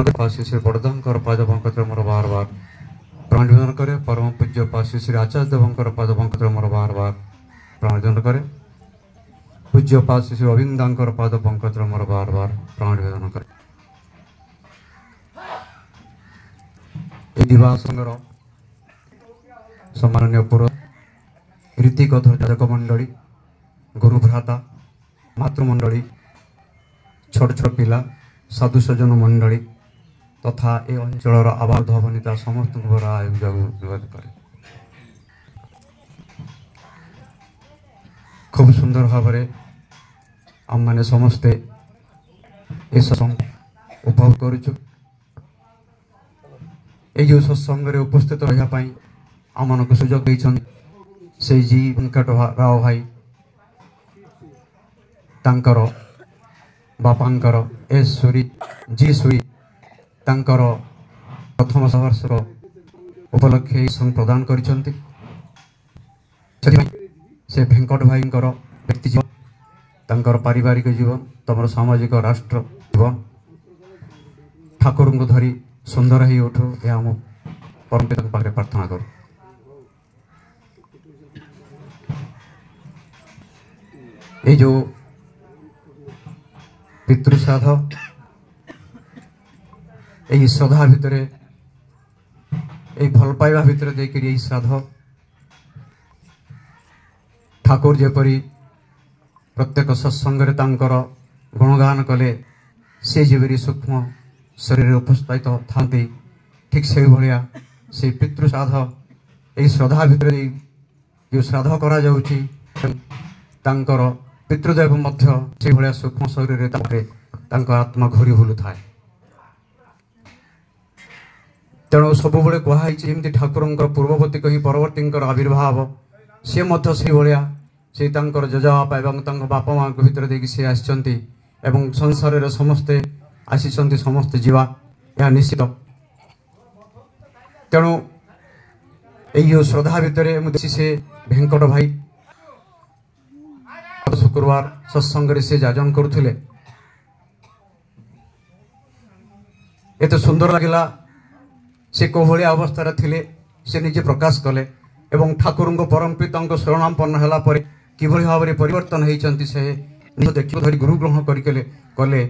पासी श्री बड़दांकर पाद पंकज मोर बार बार प्राणिधन करे। परम पूज्य पासी श्री आचार्य देवंकर पाद पंकज मोर बार बार प्राणिधन करे। पूज्य पासी श्री अविंदांकर पाद पंकज मोर बार बार प्राणिधन करे। दिवासंगर सम्माननीय पुरोहित ऋतिक जाजक मंडली गुरु भ्राता मातृमंडली छोट छोट पिला साधु सज्जन मंडली तथा ए अंचल आबाद भवनिता समस्त आयोजक करे। खूब सुंदर भाव आम मैंने समस्ते ए सत्संग उपभोग करुचु। जो सत्संग उपस्थित रही आम को सुजोग से जी वेंकट राव भाई तांकर बापांकर एस सूरी जी सूरी तांकर प्रथम सहर्षर उपलक्षे प्रदान करिसेंती। से वेंकट भाई व्यक्ति जीवन तांकर पारिवारिक जीवन तमर सामाजिक राष्ट्र जीवन ठाकुर को धरी सुंदर ही उठो यह आम परम पिता पाखे प्रार्थना करूँ। ये जो पितृश्राद्ध यही श्रद्धा भितर भल पाइबा भितर देकर यही श्राद्ध ठाकुर जेपरी प्रत्येक सत्संग गुणगान कले से जेपरी सूक्ष्म शरीर उपस्थित था ठीक से भाया से पितृश्राद्ध यही श्रद्धा भितर जो श्राद्ध करा जाउछि तांकर पितृदेव से भाया सूक्ष्म शरीर आत्मा घूरी बुलू थाए। तेणु सब कहुई ठाकुर पूर्ववर्ती कही परवर्ती आविर्भाव सी से भाया से जजबापा एवं बापा माँ भर देखिए सी आसी संसार समस्ते आसी समस्ते जीवा यह निश्चित। तेणु यो श्रद्धा भितर मुझे से वेंकट भाई शुक्रवार सत्संग से जाजन करुले एत सुंदर लगिला से कोभली अवस्था थिले से निजे प्रकाश कले एवं ठाकुर परम पिता शरणापन्न होला परे किभली भाव में परिवर्तन होती से देख धरी गुरु ग्रहण कले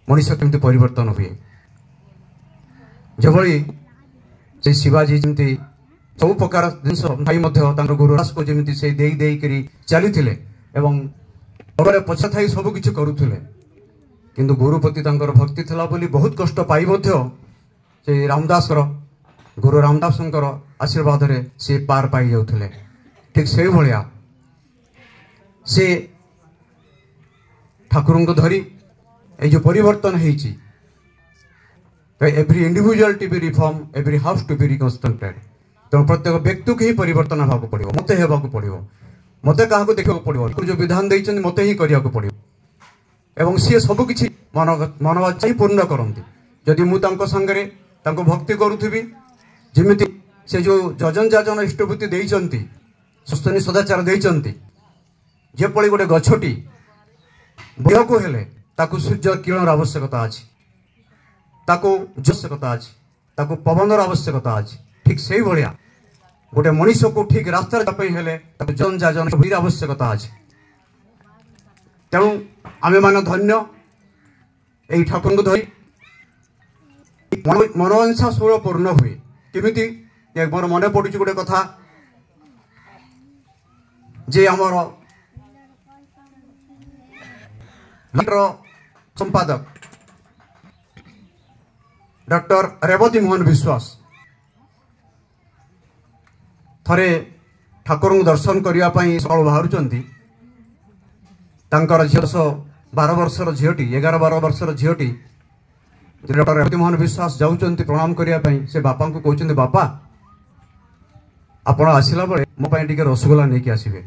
मनुष्य केमती परिवर्तन हुए जभली से शिवाजी जमी सब प्रकार जिनस भाई गुरुदास को जमी से देकर चली एवं पछा थी सबकि करुले किंतु गुरुपति भक्ति थला बोली बहुत कष्ट पाई से रामदास गुरु रामदास आशीर्वाद रे से पार पाई जाउथले। ठीक से भाया से ठाकुर को धरी ये जो परिवर्तन होती every individual to be reform every house to be reconstructed. तेणु प्रत्येक व्यक्ति को ही परिवर्तन होगा पड़ो मत होगा पड़ो मत क्या देखा पड़ो जो विधान देते मत ही करने पड़ो एवं सी सबकि मनोवांछा ही पूर्ण करती जदि मुझे सांगे भक्ति करुवी जमी से जो जजन जाजन इष्टभूति देती सुस्तनी सदाचार देती जेपरी गोटे गछटी बड़ को हेले ताकू सूर्य किरण आवश्यकता अच्छी आवश्यकता अच्छी पवन आवश्यकता अच्छी ठीक से भाया गोटे मनीष को ठीक रास्ता जन जाजन आवश्यकता अच्छी। तेणु आमे मान धन्य यही ठाकुर को धरी मनोवांछा सुर पूर्ण हुए केमिति मोर मन पड़ुछि गोटे कथा जे आमर संपादक डॉक्टर रेवती मोहन विश्वास थरे ठाकुर दर्शन करने सकाल बाहर झील 12 वर्षर झीटी 11-12 वर्षर झीटी डॉक्टर रेवती मोहन विश्वास जाऊँच प्रणाम करने से बापा को कहते बापा आप आसला बेले मोपाई रसगोला नहीं आसबे।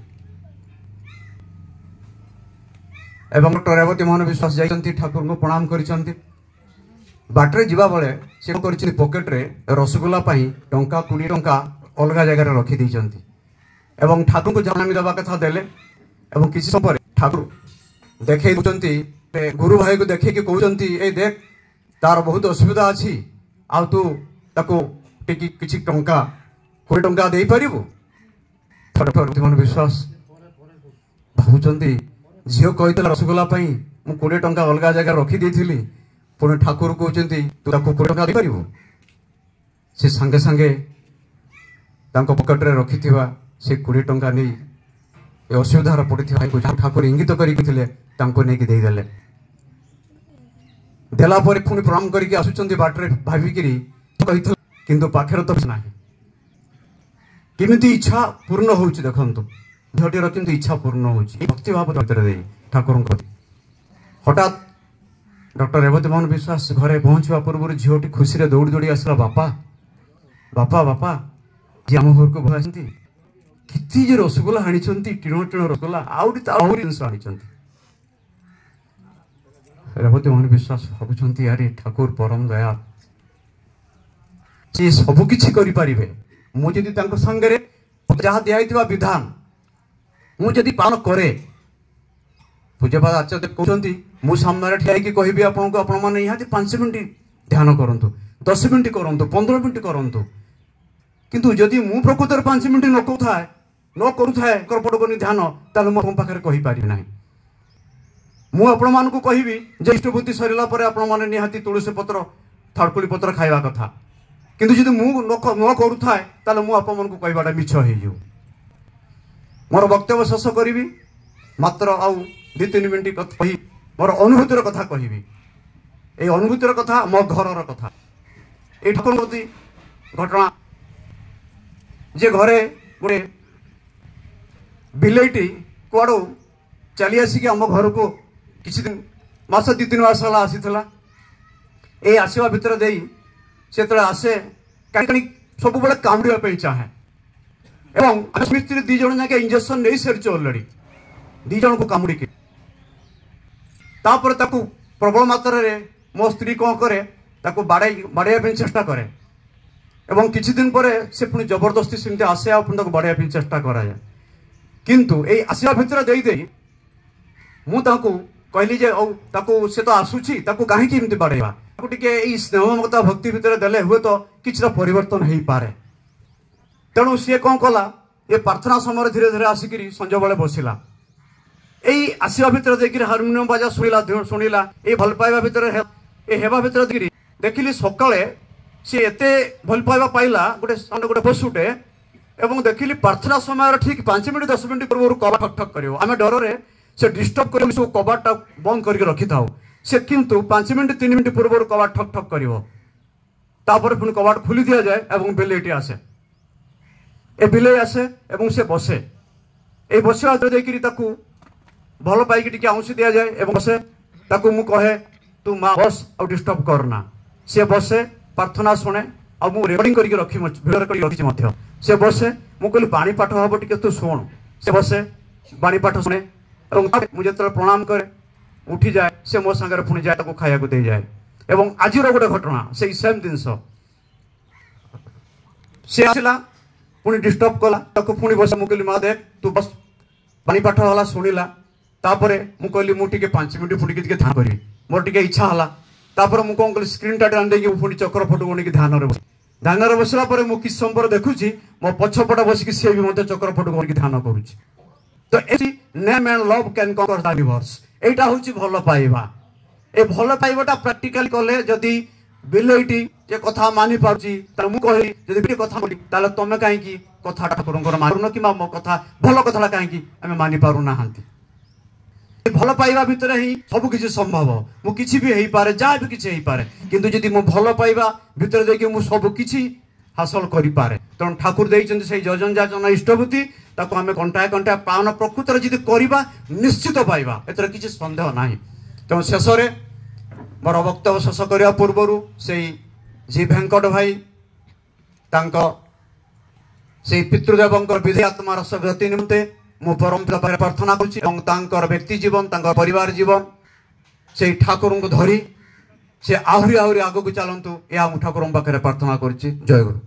डॉक्टर रेवती मोहन विश्वास जाती ठाकुर को प्रणाम कर बाटे जावा बेले से कर पकेट रे रसगोला टंका 20 टंका अलग जगह रखी एवं ठाकुर को जनामी देवा कथा देले एवं किसी समय ठाकुर देखे गुरु भाई को देखे कहते ए देख तार बहुत असुविधा अच्छी आउ तू ताको टिकी किछि टंका 20 टंका दे पारिबु मन विश्वास भावुचंती झियो कहितला रसगोल्ला पई मु 20 टंका अलगा जगह रखी देथिली पुणे ठाकुर कहउचंती तू ताको 20 टंका दे पारिबु से संगे संगे तांको पॉकेट रे रखिथिबा से 20 टंका नै ए असुविधा रे पड़िथिबा ठाकुर इंगित करी थिले तांको नै कि देई देले देला पर पुणी प्रणाम करके आसुचंती बाटरे भाबिकिरी कहिथल किंतु पाखर तो नाही किमिति इच्छा पूर्ण होउची देखंतु झटिर किंतु इच्छा पूर्ण होउची भक्ति भाव भीतर दे ठाकुर हठात डॉक्टर रेवती मोहन विश्वास घरे पहुंचवा पूर्व झीटी खुशी रे दौड़ी दौड़ी आसला बापा बापा बापा जी आम घर को भूति किती जे रसगोल्ला आनी टीण टीण रसगोल्ला आउरी जिनस आनी रेवती मोहन विश्वास भावुं यार ठाकुर परम दया सी सबकि करें मुझे सांगे जहाँ दिखाई विधान मुझे पालन करे पूज्यपाद आचार्य कहते मु सामने ठिया कहि आपको आपण मैंने यहाँ 5 मिनट ध्यान करूँ 10 मिनट करूँ 15 मिनट करूँ किंतु जदि मु प्रकृत 5 मिनट न करूए करपट ध्यान ताल मो पाखे कहीपर ना मु आपण मानक कहबी जे इष्टभूति सरला आपण मैंने निहाती तुलसी पत्र थाड़कुली पत्र खाइबा कथा किंतु जदि मु न करूए ताल मु आप मन को कहवाटा मिछ हो मोर वक्तव्य शेष करी मात्र आउ 2-3 मिनट कही मोर अनुभूतिर कथा कहबी ए अनुभूतिर कथा मो घर कथा ये ठाकुर घटना जे घरे गोटे बिलेटी कुआड़ू चली आसिक आम घर को किसी दिन मास 2-3 मास है आसीला ये आसवा भितर दे से आसे कहीं सब बड़े कामुड़ा चाहे एवं मिस्त्री 2 जन जाके इंजेक्शन नहीं सारी अलरेडी 2 जन को कामुड़ी तापर ताकू प्रबल मात्रा रे मो स्त्री कौन करे ताकू बाड़ाइया चेष्टा करे एवं किछि दिन पर से पुणी जबरदस्ती सेमती आसे आ बाड़ाइया चेष्टा कराए किंतु ये आसवा भितर दे मु कहली जे से तो आसूची कहीं बाड़ेवा टे स्नेह ममता भक्ति भितर देले हुए तो किसी परिवर्तन हो पारे तेणु सी कौन कला ये प्रार्थना समय धीरे धीरे आसिक संज बेले बसला यही आसवा भितर देखिए हारमोनियम बाजा शुणिला ये भल पाइबा भितर हेबा भितर देखिली सकाଳେ सी एते भल पाइबा पाइला गोटे पशुटे एवं देखिली प्रार्थना समय ठीक 5 मिनट 10 मिनट पूर्व कबाट ठक ठक कर आम डर से डिस्टर्ब कर सब कबाटा बंद करके रखी था से किंतु 5 मिनट 3 मिनट पूर्व कबाट ठक ठक कर पुणी कबाट खोली दि जाए और बिलेटी आसे ए बिले आसे एवं से बसे ये बसवा देखिए भल पाई टी आउंसी दि जाए बसे ताकू मु कहे तू माँ बस और डिस्टर्ब करना सी बसे प्रार्थना शुणे आ रेकर्डिंग करके रखी भिडियो रखी से बसे मु कहली पानी पाठ हम टे तू शुण से बसे पानी पाठ शुणे मुझे प्रणाम करे उठी जाए से मो सागर पुणी जाए खाया दे जाए एवं आज गोटे घटना से सेम जिनस सी आसला पुणी डिस्टर्ब कला पुणी बस मुझे माँ देख तू बस पानी पाठ है शुणिला तापर मु कहली मु 5 मिनट पुणी ध्यान करी मोर टे इच्छा है मुझे कौन कल स्क्रीन टाइट आनी पुणी चक्र फटो बनी ध्यान बसला मुझे किस समय पर देखुची मो पछपटा बसिक सी भी मत चक्र फटो बनी ध्यान करुच्ची तो name and love can conquer the universe एटा होची भल पाइबा ए भल पाइबाटा प्रैक्टिकल कले जदि बिलेटी जे कथा मानि पाउची त मु कहि जदि बिटी कथा बोली ताले तमे काहे की कथा ठाकुरंकर मारुन कि मो कथा भल कथाला काहे की हमें मानि पारु ना हंती भल पाइबा भितर ही सब किछि संभव मु किछि भी हेई पारे जा भी किछि हेई पारे किंतु जदि मु भल पाइबा भितर देखि मु सब किछि हासिल करि पारे तण ठाकुर देइचंती से जजन जाचन इष्टभूति ताको आमे कंटाए कंटाए पावन प्रकृतर जदि करिबा निश्चित पाइबा एतर किछि संदेह नाही तेणु शेष में मोर वक्तव्य शेष करने पूर्वर से जी भेंकट भाई से पितृदेव विधि आत्मार सगति निमंते मु परम पाखे प्रार्थना कर व्यक्ति जीवन परिवार जीवन से ठाकुर को धरी से आहरी आहरी आग को चलतु यह ठाकुर पाखे प्रार्थना कर जय गुरु।